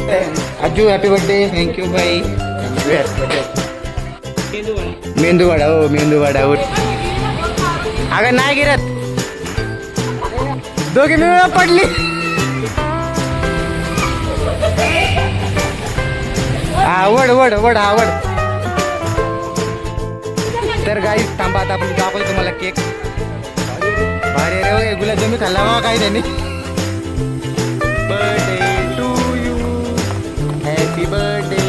आजू happy birthday. Thank you भाई. मेंदू वडा. हो मेंदू वडा. अगं नाही गिरत दोघे मिळून पडली. आवड वड वड आवड. तर गाईस थांबा आता आपण दाखवतो तुम्हाला केक. भारी रे गुलाबजामुन खाल्ला बा काही त्यांनी. Birthday to you. Happy birthday.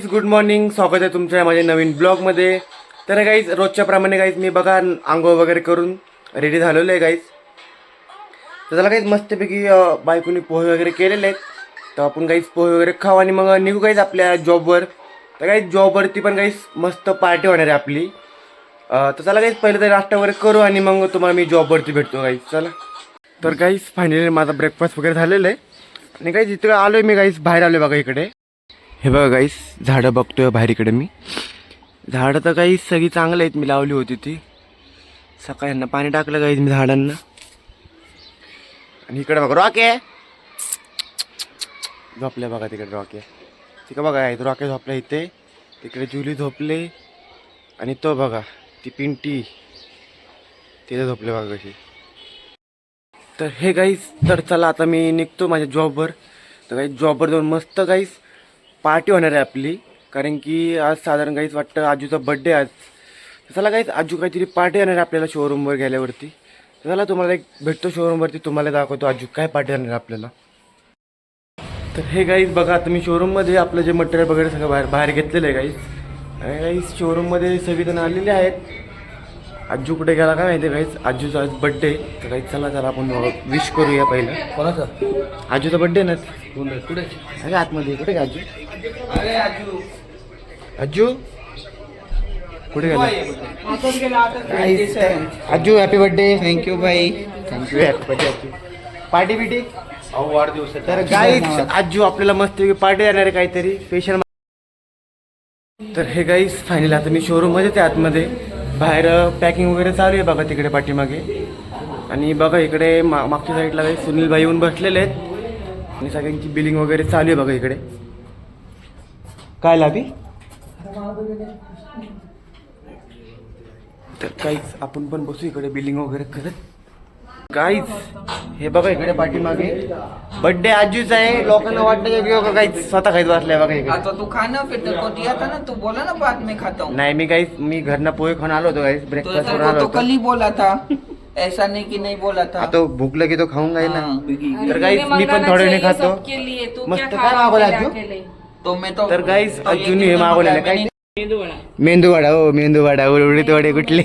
Good morning. स्वागत आहे तुमच्या माझ्या नवीन ब्लॉगमध्ये. तर गाईज रोजच्या प्रमाणे गाईज मी बघा आंघोळ वगैरे करून रेडी झालेलो आहे गाईज. तर त्याला काहीच मस्तपैकी बायकोनी पोहे वगैरे केलेले आहेत. तर आपण काहीच पोहे वगैरे खाऊ आणि मग निघू काहीच आपल्या जॉबवर. तर काही जॉबवरती पण काहीच मस्त पार्टी होणार आहे आपली. तर चला काहीच पहिलं तर नाश्ता वगैरे करू आणि मग तुम्हाला मी जॉबवरती भेटतो काहीच. चला तर काहीच फायनली माझा ब्रेकफास्ट वगैरे झालेलं आहे आणि काहीच इकडे आलो आहे मी. काहीच बाहेर आलो आहे बघा इकडे. हे बघा काहीच झाडं बघतोय बाहेर इकडे मी. झाडं तर काही सगळी चांगली आहेत. मी लावली होती ती सकाळी यांना पाणी टाकलं काहीच मी झाडांना. आणि इकडे बघा रॉके झोपले बघा तिकडे. रॉके तिकडे बघा आहे रॉके झोपल्या इथे. तिकडे जुली झोपले आणि तो बघा ती पिंटी तिथे झोपले बघा कशी. तर हे गाईस तर चला आता मी निघतो माझ्या जॉबवर. तर काही जॉबवर जाऊन मस्त गाईस पार्टी होणार आहे आपली. कारण की आज साधारण काहीच वाटतं आजूचा बड्डे आज. चला काहीच आजू काहीतरी पार्टी येणार आहे आपल्याला शोरूमवर गेल्यावरती. चला तुम्हाला एक भेटतो शोरूमवरती तुम्हाला दाखवतो आजू काय पार्टी येणार आहे आपल्याला. तर हे गाईज बघा आता मी शोरूममध्ये आपलं जे मटेरियल वगैरे सगळं बाहेर घेतलेलं आहे गाईज. आणि गाईज शोरूममध्ये सगळेजण आलेले आहेत. आजू कुठे गेला काय माहिती गाईज. आजूचा आज बड्डे. तर गाईज चला चला आपण विश करूया पहिलं. कोणाचा? आजूचा बड्डे ना. कुठे अरे आतमध्ये कुठे आजू. अरे आजू आजू कुठे गेला. आजू हॅपी बर्थडे. थँक्यू भाई. थँक्यू हॅपी बर्थडे आजू. पार्टी बिटी वाढदिवस. तर गाईज आजू आपल्याला मस्त पार्टी देणार आहे काहीतरी स्पेशल. तर हे गाईज फायनली आता मी शोरूममध्ये ते आतमध्ये बाहेर पॅकिंग वगैरे चालू आहे बघा तिकडे पाठीमागे. आणि बघा इकडे मागच्या साईडला काही सुनील भाई येऊन बसलेले आहेत आणि सगळ्यांची बिलिंग वगैरे चालू आहे बघा इकडे. काय लाभी. तर काहीच आपण पण बसू इकडे बिलिंग वगैरे करत. काहीच हे बघा इकडे पाठीमागे बर्थडे आजूच आहे. लोकांना वाटतं की काहीच स्वतः खायचं वाटलंय बघा इकडे. आता तू खाना फिर तेरे दिया था ना, तू बोला ना बाद में खाता हूँ. नाही मी काहीच मी घरनं पोहे खाऊन आलो होतो काहीच ब्रेकफास्ट करून आलो तो होतो. कल ही बोला था ऐसा नहीं कि नहीं बोला था. आता भूक लगी तो खाऊंगा ही ना. हाँ. तर गाईस मी पण थोडे नाही खातो. मस्त काय मागवलं आजू. तो मैं तो तर गाईस आजूनी हे मागवलेलं काय मेंदू वडा. हो मेंदू वडा. उडीद वडे कुठले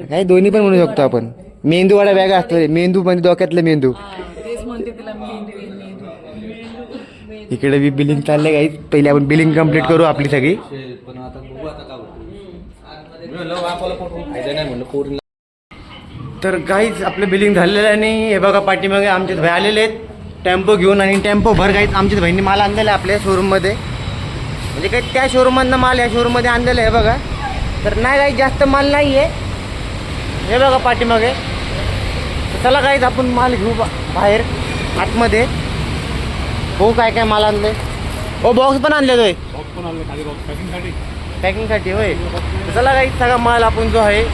काय दोन्ही पण म्हणू शकतो आपण. मेंदू वडा वेगळा असतो रे. मेंदू म्हणजे डोक्यातलं मेंदू. इकडे बी बिलिंग चाललंय गाईस. पहिले आपण बिलिंग कंप्लीट करू आपली सगळी. तर गाईज आपलं बिलिंग झालेलं आहे. आणि हे बघा पाठीमागे आमचे भाई आलेले आहेत टेम्पो घेऊन. आणि टेम्पो भर गाईज आमच्या भाईंनी माल आणलेला आहे आपल्या शोरूममध्ये. म्हणजे काही त्या शोरूममधनं माल या शोरूममध्ये आणलेलं आहे बघा. तर नाही काही जास्त माल नाही आहे. हे बघा पाठीमागे. तर चला गाईज आपण माल घेऊ बाहेर आतमध्ये. हो काय काय माल आणले. हो बॉक्स पण आणले होय. पॅकिंगसाठी होय. चला काही सगळा माल आपण जो आहे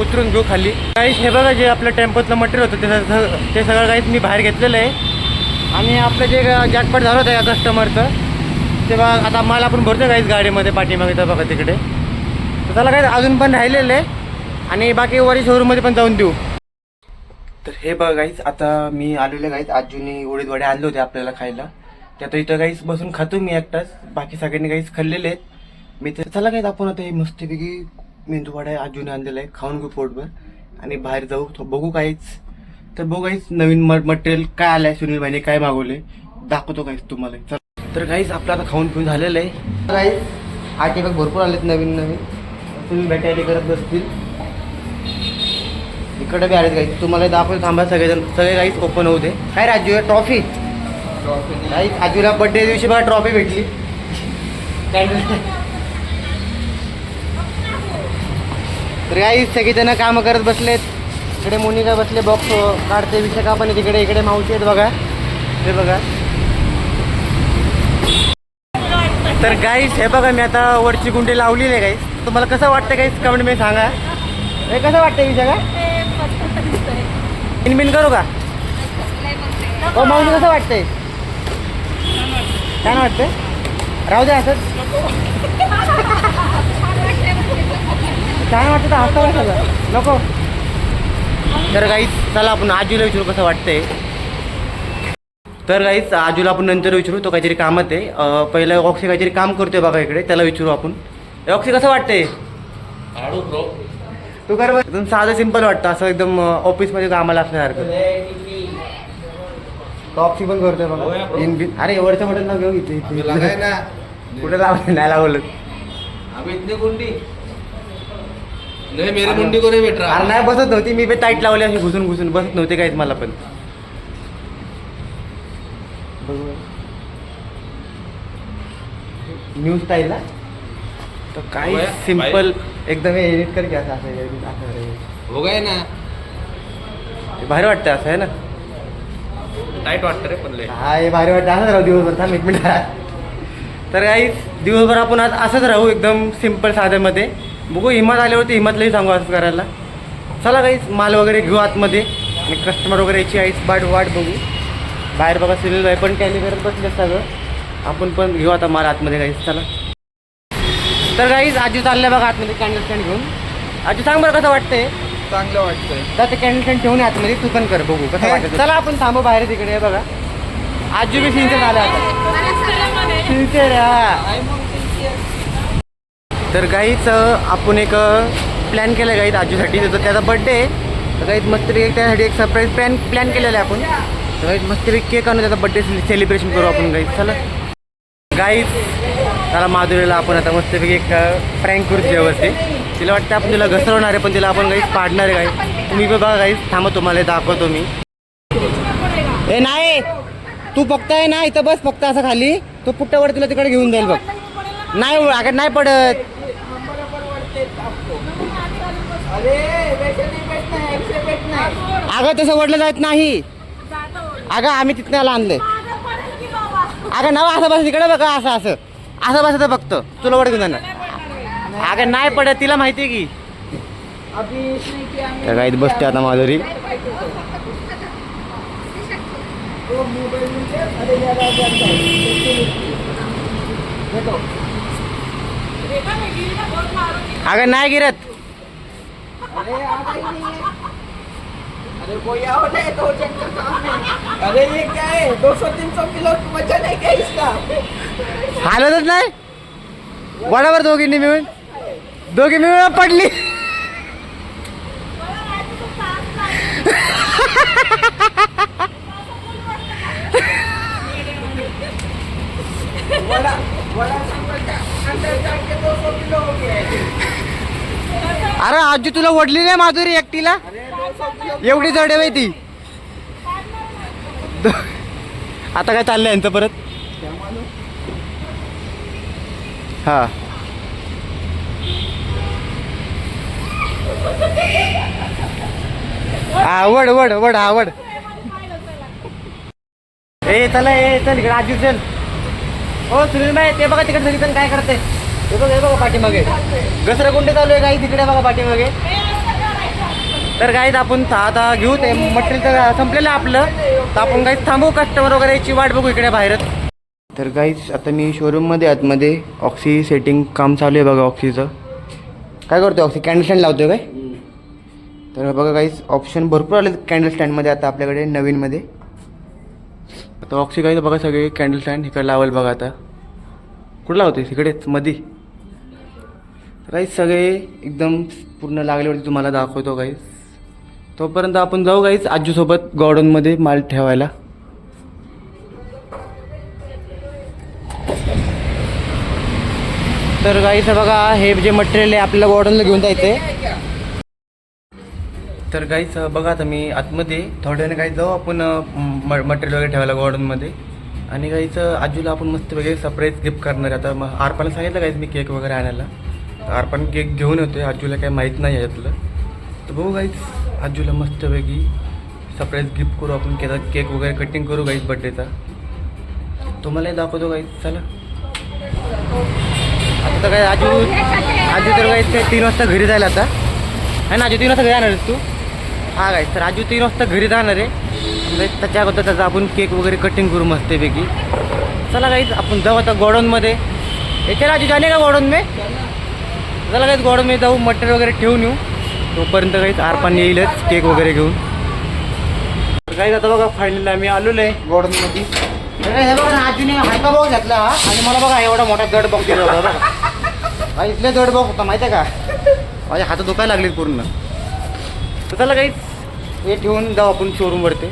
उतरून घेऊ खाली. काही हे बघा जे आपलं टेम्पोतलं मटेरियल होतं ते सगळं काहीच मी बाहेर घेतलेलं आहे. आणि आपलं जे जाटपट झालं होतं या कस्टमरचं ते बघा आता माल आपण भरतो काहीच गाडीमध्ये पाठीमागे. तर बघा तिकडे. तर चला काही अजून पण राहिलेलं आहे आणि बाकी वरी शोरूममध्ये पण जाऊन देऊ. तर हे बघा काहीच आता मी आलेले काहीच आजूनी उडीद वडे आणले होते आपल्याला खायला. ते आता इथं काहीच बसून खातो मी एकटाच. बाकी सगळ्यांनी काहीच खाल्लेले आहेत मी. तर चला काहीच आपण आता हे मस्तपैकी मेंदू वडा अजून आणलेला आहे खाऊन घेऊ पोटभर आणि बाहेर जाऊ बघू काहीच. तर बघू काहीच नवीन मटेरियल काय आलंय सुनील भाईने काय मागवले दाखवतो काहीच तुम्हाला. तर काहीच आपलं आता खाऊन पिऊन झालेलं आहे. काहीच आर्टिकल भरपूर आलेत नवीन नवीन. तुम्ही भेटायला करत बसतील. इकडे बी आलेत काहीच तुम्हाला दाखवतो. थांबा सगळेजण सगळे काहीच ओपन होऊ दे. काय राजू आहे ट्रॉफी. काहीच आजूला बर्थडे दिवशी बघा ट्रॉफी भेटली. तर काही सगळेजण कामं करत बसलेत. इकडे मोनिका बसले बॉक्स काढते, विशाखा पण आहे तिकडे, इकडे मावशी आहेत बघा, हे बघा. तर गाईस हे बघा मी आता वरची गुंडी लावलेली आहे गाईस. तुम्हाला कसं वाटतं गाईस कमेंट मध्ये सांगा. हे कसं वाटतं विशाखा? बिन करू का? हो मावशी कसं वाटतंय? छान वाटतंय? राहू दे असंच. छान वाटतं तर हसतं सगळं नको. तर गाईस चला आपण आजूला विचारू कसं वाटतंय. तर गाईस आजूला आपण नंतर विचारू, तो काहीतरी कामात आहे. पहिलं ऑक्सी काहीतरी काम करतोय बघा इकडे, त्याला विचारू आपण. ऑक्सी कसं वाटतंय? तू कर बघ. एकदम साधं सिंपल वाटतं, असं एकदम ऑफिसमध्ये कामाला असल्यासारखं. ऑक्सी पण करतोय बघा इन बिन. अरे वरच्या बटन ना घेऊ इथे कुठे लावलं नाही लावलं. मेरी मुंडी को नहीं बैठ रहा. अरे नाही बसत नव्हती, मी पण टाईट लावली अशी घुसून घुसून बसत नव्हते काहीच मला पण. न्यू स्टाईल ना, तर काही सिंपल एकदम एडिट कर घ्या असं हो गए ना. भारी वाटतं असं आहे ना. टाइट वाटतं रे पण लय. हा हे भारी वाटतं असंच राहू दिवसभर. थांब एक मिनिट. तर काही दिवसभर आपण आज असंच राहू एकदम सिंपल साध्यामध्ये. बघू हिंमत आल्यावरती हिंमतलाही सांगू असं करायला. चला काही माल वगैरे घेऊ आतमध्ये आणि कस्टमर वगैरे याची आईस वाट बघू. बाहेर बघा सिलेंडर आहे पण कॅली करत बसले सगळं. आपण पण घेऊ आता माल आतमध्ये काहीच. चला तर काहीच आजी चालल्या बघा आतमध्ये कॅन्डल स्टँड घेऊन. आजी सांग बरं कसं वाटतंय? चांगलं वाटतंय. तर ते कॅन्डल स्टँड ठेवून आतमध्ये तू पण कर बघू कसं वाटतं. चला आपण थांबू बाहेर तिकडे. हे बघा आजी बी सिन्सिअर झालं आता. सिन्सिअर हा. तर काहीच आपण एक प्लॅन केलं आहे गाईत आजीसाठी. त्याचा बड्डे आहे तर काहीच मस्तपैकी त्यासाठी एक सरप्राईज प्लॅन केलेला आहे आपण. तर काहीच मस्तपैकी केक आणून त्याचा बड्डे सेलिब्रेशन करू आपण गाईत. चला गाईज त्याला माधुरीला आपण आता मस्तपैकी एक प्रँक करू जेवते. तिला वाटतं आपण तिला घसरवणार आहे पण तिला आपण गाईज पाडणार आहे गाईज. तुम्ही बघा गाईज थांबा तुम्हाला दाखवतो मी. ए नाही तू फक्त आहे ना इथं बस फक्त असं खाली. तो पुट्ट्यावर तुला तिकडे घेऊन जाईल बघ. नाही अगं नाही पडत. अगं तसं वडलं जात नाही. अगं आम्ही तिथनं आणलंय. अगं नाव असं बस तिकडे बघा असं असं असं बसायचं फक्त तुला वड घेऊन जाणार. अगं नाही पडत तिला माहिती आहे की. त्या गाईत बसते आता माधुरी. अगं नाही गिरत. अरे कोई और है 2 जन का काम है. अरे ये क्या है 200-300 किलो वजन है क्या इसका? हालतच नाही. वडावर दोघी मिळून पडली. अरे आजी तुला ओढली नाही माधुरी एकटीला. एवढी जड आहे माहिती. आता काय चाललंय यांचं परत. हा आवड वड वड आवड. ए चला ए चल इकडे आजी चल. हो सुनील भाई ते बघा तिकडे सगळी काय करते. हे बघा पाठीमागे घसरा कोणते चालू आहे काही तिकडे बघा पाठीमागे. तर गाईत आपण आता घेऊ ते मटेरियल तर संपलेलं आपलं. तर आपण गाईत थांबू कस्टमर वगैरे याची वाट बघू इकडे बाहेरच. तर गाईज आता मी शोरूममध्ये आतमध्ये ऑक्सी सेटिंग काम चालू आहे बघा. ऑक्सीचं काय करतोय ऑक्सी कॅन्डल स्टँड लावतोय काय. तर बघा गाईज ऑप्शन भरपूर आले कॅन्डल स्टँडमध्ये आता आपल्याकडे नवीनमध्ये. आता ऑक्सी गाईज बघा सगळे कॅन्डल स्टँड इकडे लावल बघा. आता कुठं लावते इकडेच मधी. गाईज सगळे एकदम पूर्ण लागल्यावरती तुम्हाला दाखवतो गाईज. तोपर्यंत आपण जाऊ गाईज आजूसोबत गॉर्डनमध्ये माल ठेवायला. तर गाईज बघा हे जे मटेरियल आहे आपल्याला गॉर्डनला घेऊन जायचं आहे. तर गाईज बघा आता मी आतमध्ये थोड्याने काही जाऊ आपण मटेरियल वगैरे ठेवायला गॉर्डनमध्ये. आणि गाईज आजूला आपण मस्त वगैरे सरप्राईज गिफ्ट करणार आहे. आता आरपाला सांगितलं गाईज मी केक वगैरे आणायला. आरपान केक घेऊन येतोय. आजूला काही माहीत नाही आहे यातलं. तर बघू गाईज आजूला मस्तपैकी सरप्राईज गिफ्ट करू आपण, केक वगैरे कटिंग करू गाईज बड्डेचा. तुम्हालाही दाखवतो गाईज. चला आता तर काय आजू तर गाईज ते 3 वाजता घरी जायला आता आहे ना. आजू 3 वाजता घरी जाणार आहेस तू? हा गाईज, तर आजू 3 वाजता घरी जाणार आहे. त्याच्या अगोदर त्याचा आपण केक वगैरे कटिंग करू मस्तपैकी. चला गाईज आपण जाऊ आता गोडाऊनमध्ये. याच्या आजू जाणे का गोडाऊन में? चला गाईज गोडाऊनमध्ये जाऊ, मटेरियल वगैरे ठेवून येऊ. तोपर्यंत गाईज आरपान येईलच केक वगैरे घेऊन. गाईज आता बघा फायनली आम्ही आलेलो आहे गोडाऊनमध्ये. हे बघा ना, आजूने हायका बॉक्स घातला हा, आणि मला बघा एवढा मोठा जड बॉक्स दिला होता बघा. इथले जड बॉक्स होता माहिती आहे का? माझ्या हात दुखायला लागले पूर्ण. तर चला गाईज हे ठेवून जाऊ आपण शोरूमवरती.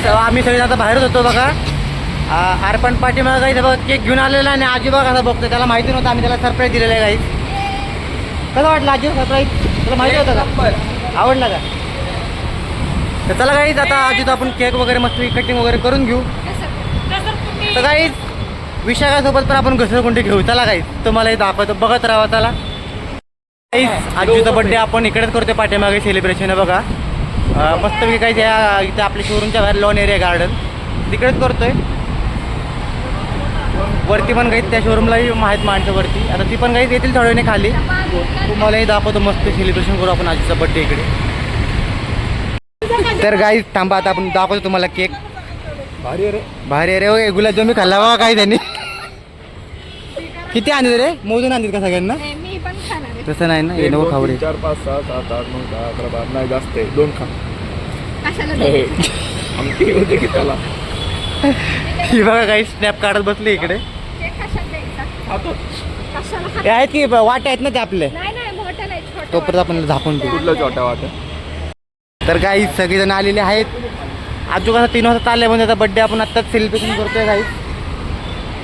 आम्ही सगळे आता बाहेरच होतो बघा. आरपण पाठीमागं गाईज बघा केक घेऊन आलेला आणि आजी बघा आता बघतो. त्याला माहिती नव्हतं, आम्ही त्याला सरप्राईज दिलेलं आहे गाईज. कसं वाटलं आजी सरप्राईज? तुला माहिती होतं का? आवडला का? तर चला गाईज आता आजी आपण केक वगैरे मस्त कटिंग वगैरे करून घेऊ. तर गाईज विशाखासोबत पण आपण घसरगुंडी घेऊ. चला गाईज तुम्हाला दाखवतो, बघत राहा. चला गाईज आजीचा बड्डे आपण इकडेच करतोय, पाठीमागे सेलिब्रेशन आहे बघा. मस्तपैकी काही इथे आपल्या शोरूमच्या बाहेर लॉन एरिया गार्डन तिकडेच करतोय. वरती पण काही त्या शोरूमलाही माहीत माणसं वरती. आता ती पण काही येतील थोड्या वेळाने खाली. तुम्हालाही दाखवतो, मस्त सेलिब्रेशन करू आपण आजीचा बड्डे इकडे. तर गाईज थांबा आता आपण दाखवतो तुम्हाला केक. भारी रे. भारी रे. गुलाबजाम मी खाल्ला बघा काही त्यांनी. किती आणले रे? मोजून आणतील का सगळ्यांना? मी पण खाणार आहे. तसं नाही ना, हे नको खाऊ रे. 4 5 6 7 8 9 10 11 12 नाही जास्त आहे. 2 खा. कशाला द्यायचं? आमची होते की त्याला ही बघा काही स्नॅप काढत बसले इकडे. केक कशाला द्यायचा? खातो. कशाला हे आहेत की वाटे आहेत ना ते आपले, नाही नाही मोठं नाही, छोटं तोपर्यंत आपण झाकून ठेवू. कुठलं छोटा वाटा? तर काही सगळेजण आलेले आहेत. आजू कसं 3 वाजता चालले म्हणजे त्याचा बड्डे आपण आत्ताच सेलिब्रेशन करतोय काही.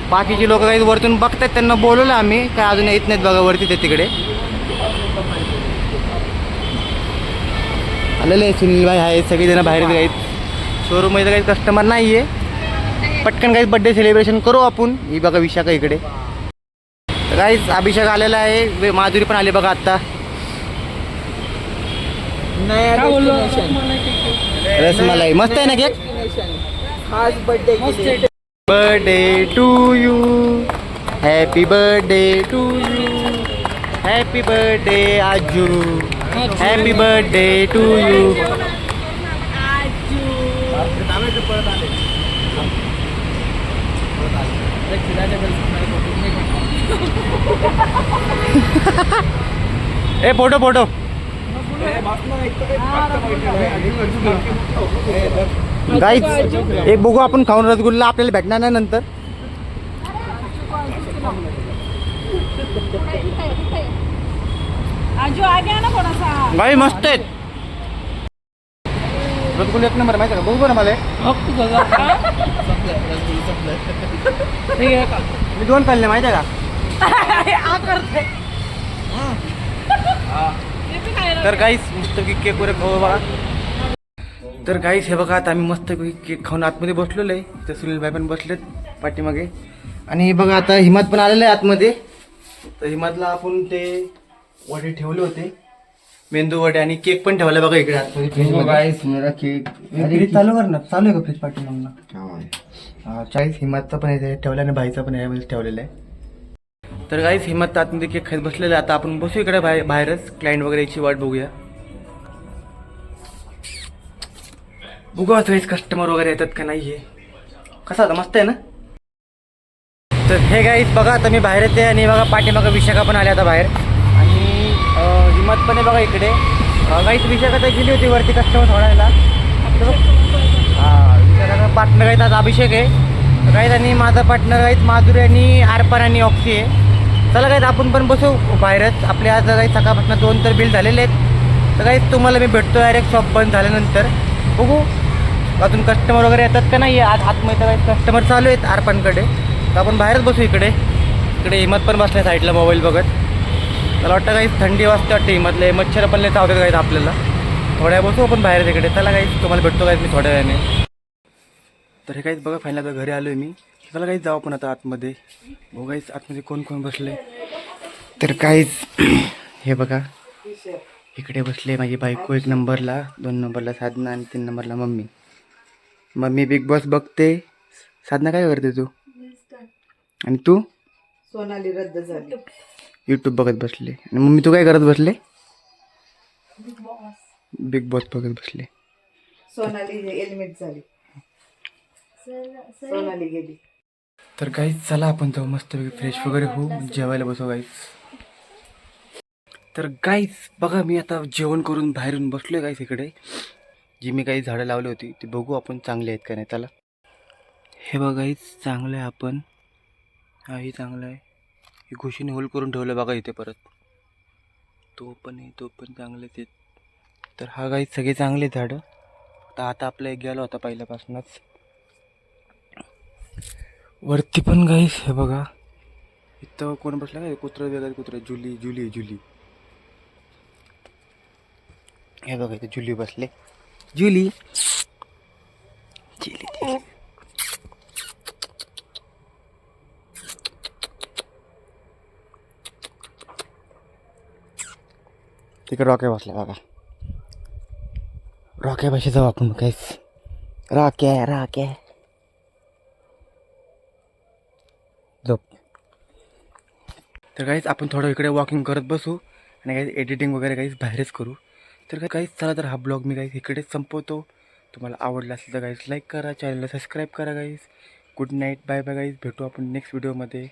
बाकीचे लोक काही वरतून बघतात, त्यांना बोलवलं आम्ही, काय अजून येत नाहीत बघा वरती ते तिकडे आलेले. सुनील भाई आहेत, सगळेजण बाहेर आहेत. शोरूममध्ये काही कस्टमर नाही आहे. पटकन काही बड्डे सेलिब्रेशन करू आपण. ही बघा विशाखा इकडे. तर काहीच अभिषेक आलेला आहे, माधुरी पण आली बघा आत्ता. रसमलाई मस्त आहे ना केक? खास birthday birthday to you, happy birthday to you, happy birthday Aju, happy birthday to you. ए फोटो फोटो गाईज एक बघू आपण खाऊन रसगुल्ला आपल्याला भेटणार नाही नंतर. आजू आगे ना थोडासा. गाई मस्त आहेत रसगुल्ला, एक नंबर माहिती का? बघू बरं मला. मी 2 खाल्ले माहिती आहे का? तर गाईस मस्त केक वगैरे खाऊ बघा. तर गाईस हे बघा आता आम्ही मस्त केक खाऊन आतमध्ये बसलेलो आहे. तर सुनीलभाई पण बसलेत पाठीमागे. आणि बघा आता हिमात पण आलेलं आहे आतमध्ये. तर हिमातला आपण ते वडे ठेवले होते, मेंदू वडे, आणि केक पण ठेवला बघा इकडे आतमध्ये फ्रीज. मेरा केक फ्रीज चालू कर ना, चालू आहे का फ्रीज पाठीमागनं? हा 40 हिमातचा पण आहे ठेवला आणि भाईचा पण यामध्ये ठेवलेला आहे. तर गाईस हिम्मत आतमध्ये केक खात बसलेलं आहे. आता आपण बसू इकडे बाहेरच, क्लायंट वगैरे याची वाट बघूया. बघू आता कस्टमर वगैरे येतात का नाही. कसा होता? मस्त आहे ना? तर हे गाईस बघा आता मी बाहेर येते, आणि बघा पाठीमागं विशाखा पण आले आता बाहेर, आणि हिम्मत पण आहे बघा इकडे. गाईस विशाखा तर गेली होती वरती कस्टमर सोडायला. हां विशाखा पार्टनर आहेत आज अभिषेक आहे गाईस, आणि माझा पार्टनर आहेत माधुरी आणि आरपार आणि ऑक्सी आहे. चला गाईस आपण पण बसू बाहेरच. आपले आज काही सकाळपासून 2 तर बिल झालेले आहेत. तर गाईस तुम्हाला मी भेटतो डायरेक्ट शॉप बंद झाल्यानंतर. बघू अजून कस्टमर वगैरे येतात का नाही. आज आतमध्ये तर काही कस्टमर चालू आहेत आरपानकडे. तर आपण बाहेरच बसू इकडे. इकडे हिम्मत पण बसल्या साईडला मोबाईल बघत. मला वाटतं काही थंडी वाजते वाटते हिम्मतले, मच्छर पण लय चावतात गाईस आपल्याला. थोड्या बसू आपण बाहेर तिकडे. चला गाईस तुम्हाला भेटतो गाईस मी थोड्या वेळाने. तर हे काहीच बघा फायनल आता घरी आलो आहे मी. चला काहीच जाऊ आपण आता आतमध्ये. हो काहीच आतमध्ये कोण कोण बसले. तर काहीच हे बघा इकडे बसले माझी बायको 1 नंबरला, 2 नंबरला साधना आणि 3 नंबरला मम्मी. मम्मी बिग बॉस बघते. साधना काय करते तू? आणि तू? सोनाली रद्द झाली. यूट्यूब बघत बसले. आणि मम्मी तू काय करत बसले? बिग बॉस बघत बसले. सोनाली एलिमिनेट झाली. सोनाली गेली. तर गाईज चला आपण जाऊ मस्त फ्रेश वगैरे होऊ, जेवायला बसू गाईज. तर गाईज बघा मी आता जेवण करून बाहेरून बसलोय गाईज. इकडे जी मी काही झाडं लावली होती ती बघू आपण चांगली आहेत का नाही. त्याला हे बघा गाईज चांगलं आहे. आपण हाही चांगलं आहे. ही घुशीने होल करून ठेवलं बघा इथे. परत तो पण आहे, तो पण चांगलेच आहेत. तर हा गाईज सगळे चांगले झाडं. तर आता आपला एक गेला होता पहिल्यापासूनच. वरती पण गाईस हे बघा इथं कोण बसला काय? कुत्रं वेगळं कुत्रं. जुली जुली जुली. हे बघा इथे जुली बसले. जुली जुली जुली. तिकडे रॉके बसला बघा. रॉके पाशी जाऊ आपण काहीच. रॉके रॉके झोप. तर काहीच आपण थोडं इकडे वॉकिंग करत बसू आणि काही एडिटिंग वगैरे काहीच बाहेरच करू. तर काहीच चला तर हा ब्लॉग मी काही इकडेच संपवतो. तुम्हाला आवडला असेल तर काहीच लाईक करा, चॅनलला सबस्क्राईब करा guys. Good night, bye bye guys. भेटू आपण नेक्स्ट व्हिडिओमध्ये.